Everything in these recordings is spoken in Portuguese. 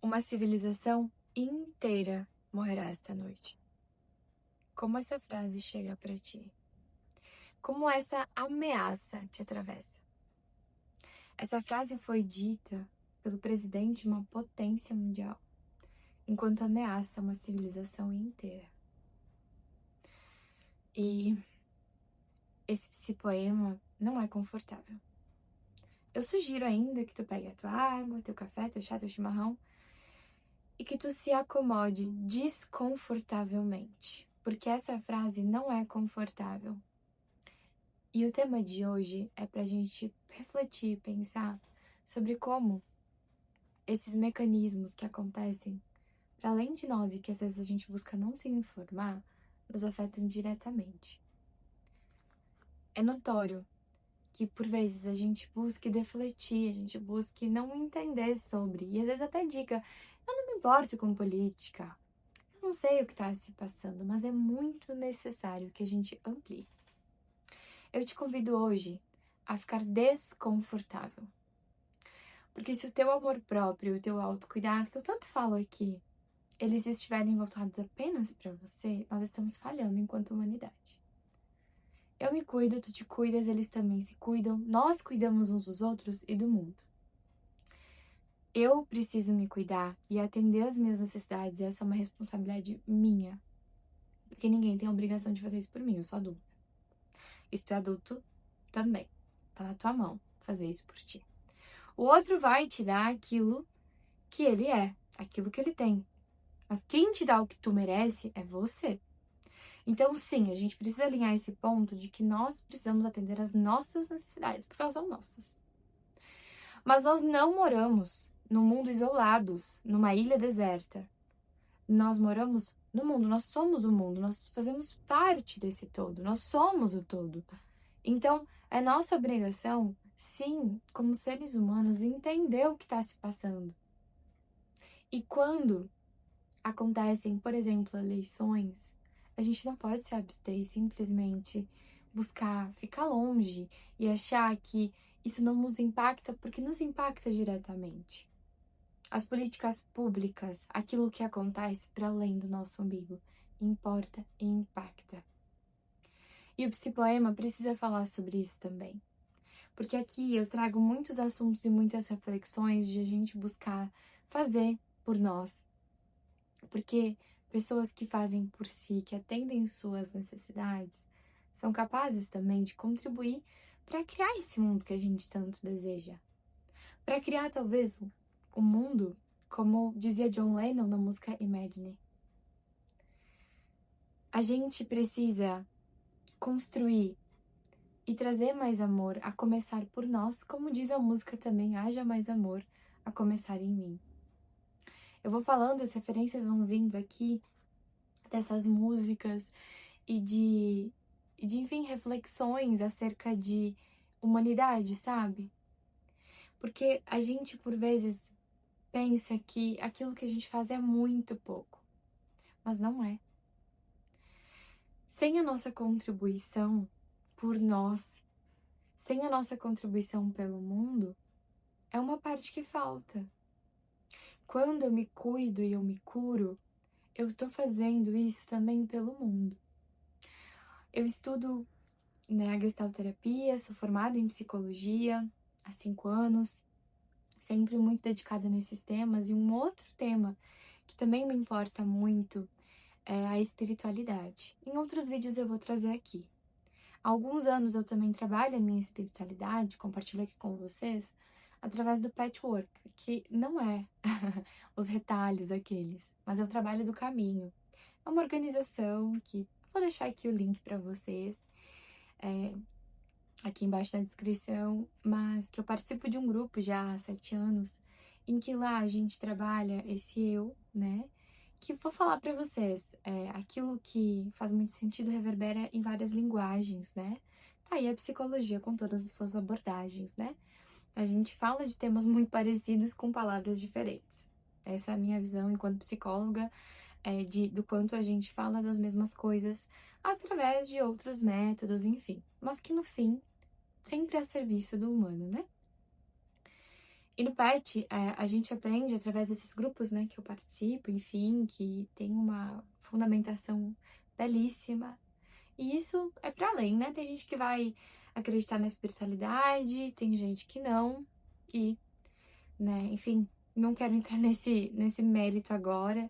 Uma civilização inteira morrerá esta noite. Como essa frase chega pra ti? Como essa ameaça te atravessa? Essa frase foi dita pelo presidente de uma potência mundial, enquanto ameaça uma civilização inteira. E esse poema não é confortável. Eu sugiro ainda que tu pegue a tua água, teu café, teu chá, teu chimarrão e que tu se acomode desconfortavelmente, porque essa frase não é confortável. E o tema de hoje é pra gente refletir e pensar sobre como esses mecanismos que acontecem para além de nós e que às vezes a gente busca não se informar, nos afetam diretamente. É notório que por vezes a gente busque defletir, a gente busque não entender sobre, e às vezes até diga, eu não me importo com política, eu não sei o que está se passando, mas é muito necessário que a gente amplie. Eu te convido hoje a ficar desconfortável. Porque se o teu amor próprio, o teu autocuidado, que eu tanto falo aqui, eles estiverem voltados apenas para você, nós estamos falhando enquanto humanidade. Eu me cuido, tu te cuidas, eles também se cuidam, nós cuidamos uns dos outros e do mundo. Eu preciso me cuidar e atender às minhas necessidades, e essa é uma responsabilidade minha. Porque ninguém tem a obrigação de fazer isso por mim, eu sou adulta. E se tu é adulto, também. Tá na tua mão fazer isso por ti. O outro vai te dar aquilo que ele é, aquilo que ele tem. Mas quem te dá o que tu merece é você. Então, sim, a gente precisa alinhar esse ponto de que nós precisamos atender às nossas necessidades, porque elas são nossas. Mas nós não moramos num mundo isolados, numa ilha deserta. Nós moramos no mundo, nós somos o mundo, nós fazemos parte desse todo, nós somos o todo. Então, é nossa obrigação, sim, como seres humanos, entender o que está se passando. E quando acontecem, por exemplo, eleições, a gente não pode se abster e simplesmente buscar ficar longe e achar que isso não nos impacta, porque nos impacta diretamente. As políticas públicas, aquilo que acontece para além do nosso umbigo, importa e impacta. E o Psipoema precisa falar sobre isso também. Porque aqui eu trago muitos assuntos e muitas reflexões de a gente buscar fazer por nós. Porque pessoas que fazem por si, que atendem suas necessidades, são capazes também de contribuir para criar esse mundo que a gente tanto deseja. Para criar talvez o mundo, como dizia John Lennon na música Imagine. A gente precisa construir e trazer mais amor, a começar por nós, como diz a música também, haja mais amor, a começar em mim. Eu vou falando, as referências vão vindo aqui, dessas músicas e de enfim, reflexões acerca de humanidade, sabe? Porque a gente, por vezes, pensa que aquilo que a gente faz é muito pouco, mas não é. Sem a nossa contribuição por nós, sem a nossa contribuição pelo mundo, é uma parte que falta. Quando eu me cuido e eu me curo, eu estou fazendo isso também pelo mundo. Eu estudo, né, a gestalterapia, sou formada em psicologia há 5 anos, sempre muito dedicada nesses temas. E um outro tema que também me importa muito é a espiritualidade. Em outros vídeos eu vou trazer aqui. Há alguns anos eu também trabalho a minha espiritualidade, compartilho aqui com vocês, através do patchwork, que não é os retalhos aqueles, mas é o trabalho do caminho. É uma organização que eu vou deixar aqui o link para vocês, aqui embaixo na descrição, mas que eu participo de um grupo já há 7 anos, em que lá a gente trabalha esse eu, né? Que vou falar para vocês, aquilo que faz muito sentido reverbera em várias linguagens, né? Tá aí a psicologia com todas as suas abordagens, né? A gente fala de temas muito parecidos com palavras diferentes. Essa é a minha visão enquanto psicóloga, do quanto a gente fala das mesmas coisas através de outros métodos, enfim. Mas que no fim, sempre a serviço do humano, né? E no PET, a gente aprende através desses grupos, né, que eu participo, enfim, que tem uma fundamentação belíssima. E isso é para além, né? Tem gente que vai acreditar na espiritualidade, tem gente que não. E, né, enfim, não quero entrar nesse mérito agora,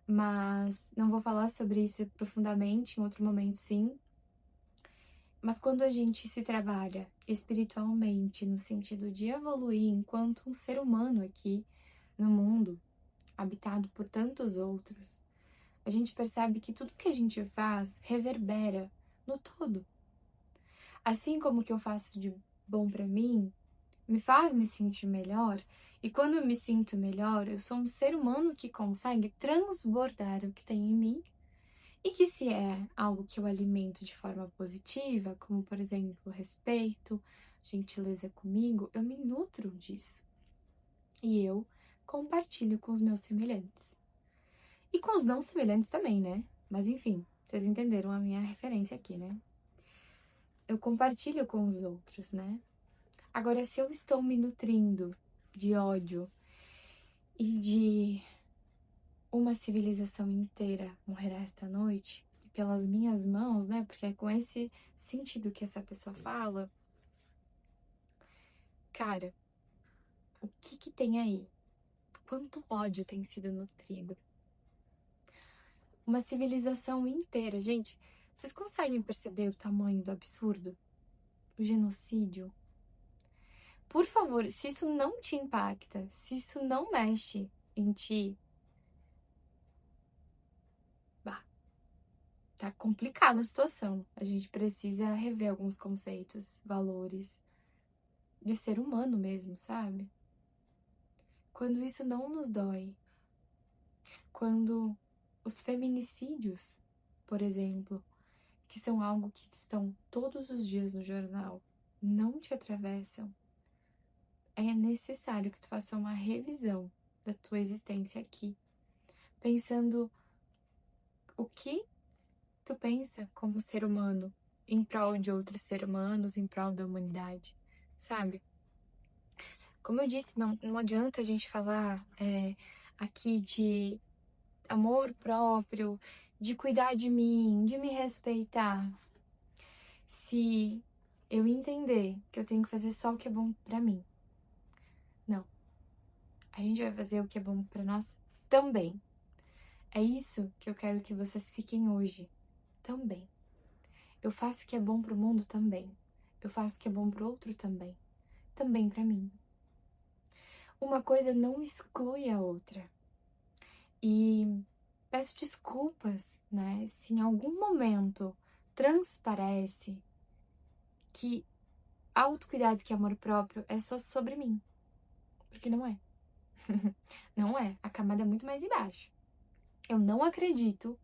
mas não vou falar sobre isso profundamente, em outro momento, sim. Mas quando a gente se trabalha espiritualmente, no sentido de evoluir enquanto um ser humano aqui no mundo, habitado por tantos outros, a gente percebe que tudo que a gente faz reverbera no todo. Assim como o que eu faço de bom pra mim me faz me sentir melhor, e quando eu me sinto melhor, eu sou um ser humano que consegue transbordar o que tem em mim, e que se é algo que eu alimento de forma positiva, como por exemplo, respeito, gentileza comigo, eu me nutro disso. E eu compartilho com os meus semelhantes. E com os não semelhantes também, né? Mas enfim, vocês entenderam a minha referência aqui, né? Eu compartilho com os outros, né? Agora, se eu estou me nutrindo de ódio e de uma civilização inteira morrerá esta noite, e pelas minhas mãos, né? Porque é com esse sentido que essa pessoa fala, cara, o que que tem aí? Quanto ódio tem sido nutrido? Uma civilização inteira, gente, vocês conseguem perceber o tamanho do absurdo? O genocídio? Por favor, se isso não te impacta, se isso não mexe em ti, bah, tá complicada a situação. A gente precisa rever alguns conceitos, valores de ser humano mesmo, sabe? Quando isso não nos dói, quando os feminicídios, por exemplo, que são algo que estão todos os dias no jornal, não te atravessam, é necessário que tu faça uma revisão da tua existência aqui, pensando o que tu pensa como ser humano em prol de outros seres humanos, em prol da humanidade, sabe? Como eu disse, não adianta a gente falar aqui de amor próprio, de cuidar de mim, de me respeitar, se eu entender que eu tenho que fazer só o que é bom pra mim. Não. A gente vai fazer o que é bom pra nós também. É isso que eu quero que vocês fiquem hoje também. Eu faço o que é bom pro mundo também. Eu faço o que é bom pro outro também. Também pra mim. Uma coisa não exclui a outra. E peço desculpas, né, se em algum momento transparece que autocuidado, que amor próprio é só sobre mim. Porque não é. Não é. A camada é muito mais embaixo. Eu não acredito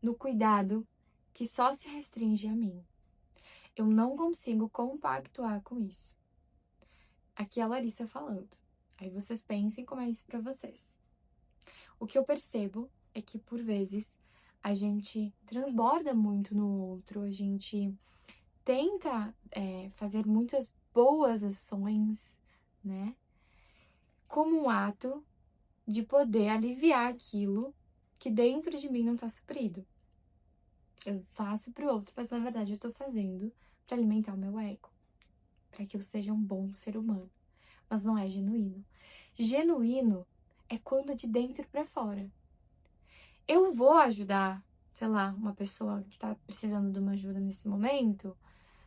no cuidado que só se restringe a mim. Eu não consigo compactuar com isso. Aqui é a Larissa falando. Aí vocês pensem como é isso pra vocês. O que eu percebo é que, por vezes, a gente transborda muito no outro, a gente tenta fazer muitas boas ações, né? Como um ato de poder aliviar aquilo que dentro de mim não tá suprido. Eu faço pro outro, mas na verdade eu tô fazendo pra alimentar o meu ego, pra que eu seja um bom ser humano. Mas não é genuíno. Genuíno é quando é de dentro pra fora. Eu vou ajudar, sei lá, uma pessoa que tá precisando de uma ajuda nesse momento.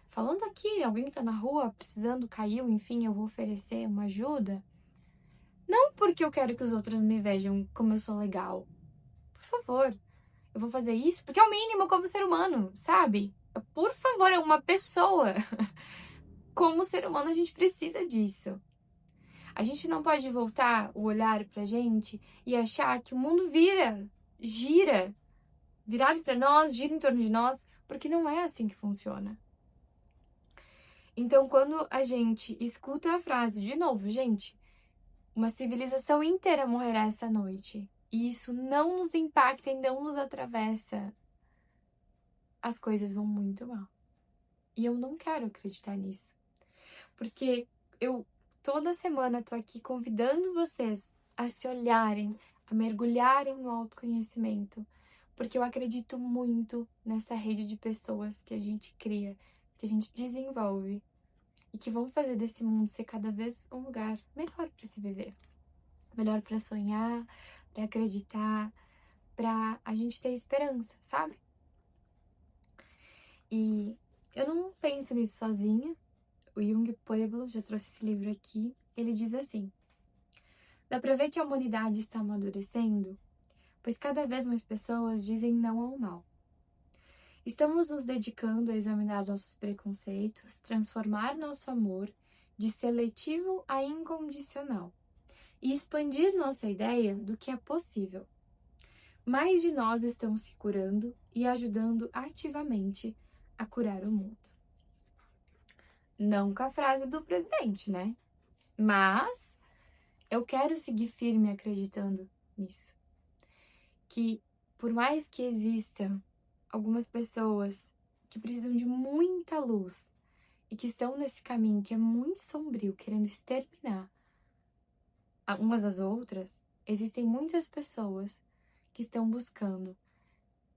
Falando aqui, alguém que tá na rua precisando, caiu, enfim, eu vou oferecer uma ajuda. Não porque eu quero que os outros me vejam como eu sou legal. Por favor, eu vou fazer isso porque é o mínimo como ser humano, sabe? Por favor, é uma pessoa. Como ser humano, a gente precisa disso. A gente não pode voltar o olhar pra gente e achar que o mundo gira, virado pra nós, gira em torno de nós, porque não é assim que funciona. Então, quando a gente escuta a frase, de novo, gente, uma civilização inteira morrerá essa noite, e isso não nos impacta e não nos atravessa, as coisas vão muito mal. E eu não quero acreditar nisso. Porque eu toda semana tô aqui convidando vocês a se olharem, a mergulharem no autoconhecimento, porque eu acredito muito nessa rede de pessoas que a gente cria, que a gente desenvolve e que vão fazer desse mundo ser cada vez um lugar melhor para se viver, melhor para sonhar, para acreditar, para a gente ter esperança, sabe? E eu não penso nisso sozinha. O Jung Pueblo já trouxe esse livro aqui. Ele diz assim: dá pra ver que a humanidade está amadurecendo, pois cada vez mais pessoas dizem não ao mal. Estamos nos dedicando a examinar nossos preconceitos, transformar nosso amor de seletivo a incondicional e expandir nossa ideia do que é possível. Mais de nós estão se curando e ajudando ativamente a curar o mundo. Não com a frase do presidente, né? Mas eu quero seguir firme acreditando nisso. Que por mais que existam algumas pessoas que precisam de muita luz e que estão nesse caminho que é muito sombrio, querendo exterminar umas às outras, existem muitas pessoas que estão buscando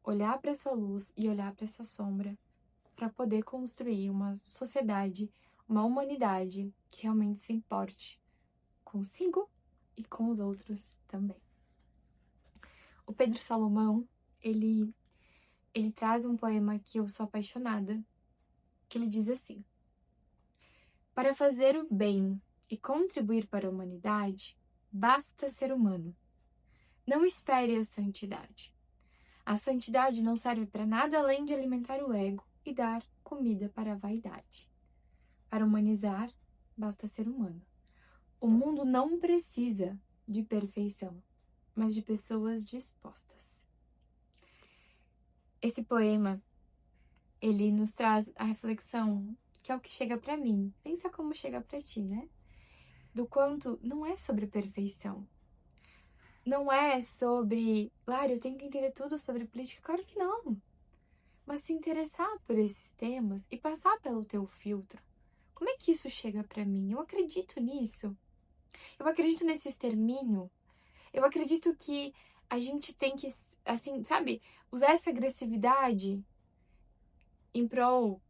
olhar para essa luz e olhar para essa sombra para poder construir uma sociedade, uma humanidade que realmente se importe consigo e com os outros também. O Pedro Salomão, ele traz um poema que eu sou apaixonada, que ele diz assim: para fazer o bem e contribuir para a humanidade, basta ser humano. Não espere a santidade. A santidade não serve para nada além de alimentar o ego e dar comida para a vaidade. Para humanizar, basta ser humano. O mundo não precisa de perfeição, mas de pessoas dispostas. Esse poema, ele nos traz a reflexão, que é o que chega para mim. Pensa como chega para ti, né? Do quanto não é sobre perfeição. Não é sobre, claro, eu tenho que entender tudo sobre política, claro que não. Mas se interessar por esses temas e passar pelo teu filtro. Como é que isso chega para mim? Eu acredito nisso. Eu acredito nesse extermínio. Eu acredito que a gente tem que, assim, sabe, usar essa agressividade em prol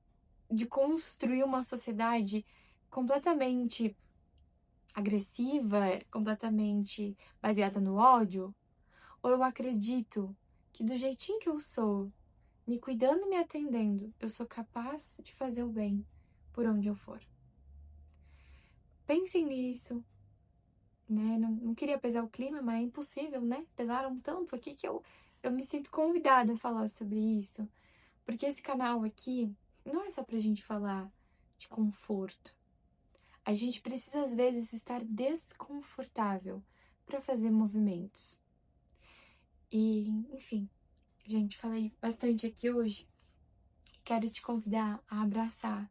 de construir uma sociedade completamente agressiva, completamente baseada no ódio. Ou eu acredito que do jeitinho que eu sou, me cuidando e me atendendo, eu sou capaz de fazer o bem por onde eu for. Pensem nisso, né? Não queria pesar o clima, mas é impossível, né? Pesaram tanto aqui que eu me sinto convidada a falar sobre isso. Porque esse canal aqui não é só pra gente falar de conforto. A gente precisa, às vezes, estar desconfortável para fazer movimentos. E, enfim, gente, falei bastante aqui hoje. Quero te convidar a abraçar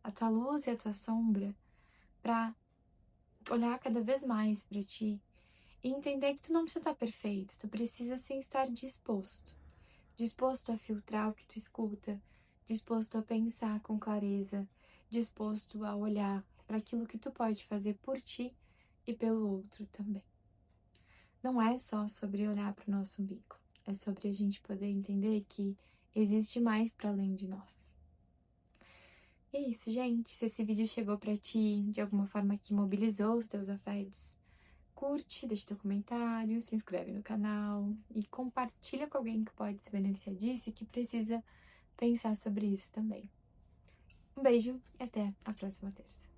a tua luz e a tua sombra para olhar cada vez mais para ti e entender que tu não precisa estar perfeito, tu precisa sim estar disposto. Disposto a filtrar o que tu escuta, disposto a pensar com clareza, disposto a olhar para aquilo que tu pode fazer por ti e pelo outro também. Não é só sobre olhar para o nosso umbigo, é sobre a gente poder entender que existe mais para além de nós. E é isso, gente. Se esse vídeo chegou pra ti de alguma forma que mobilizou os teus afetos, curte, deixa teu comentário, se inscreve no canal e compartilha com alguém que pode se beneficiar disso e que precisa pensar sobre isso também. Um beijo e até a próxima terça.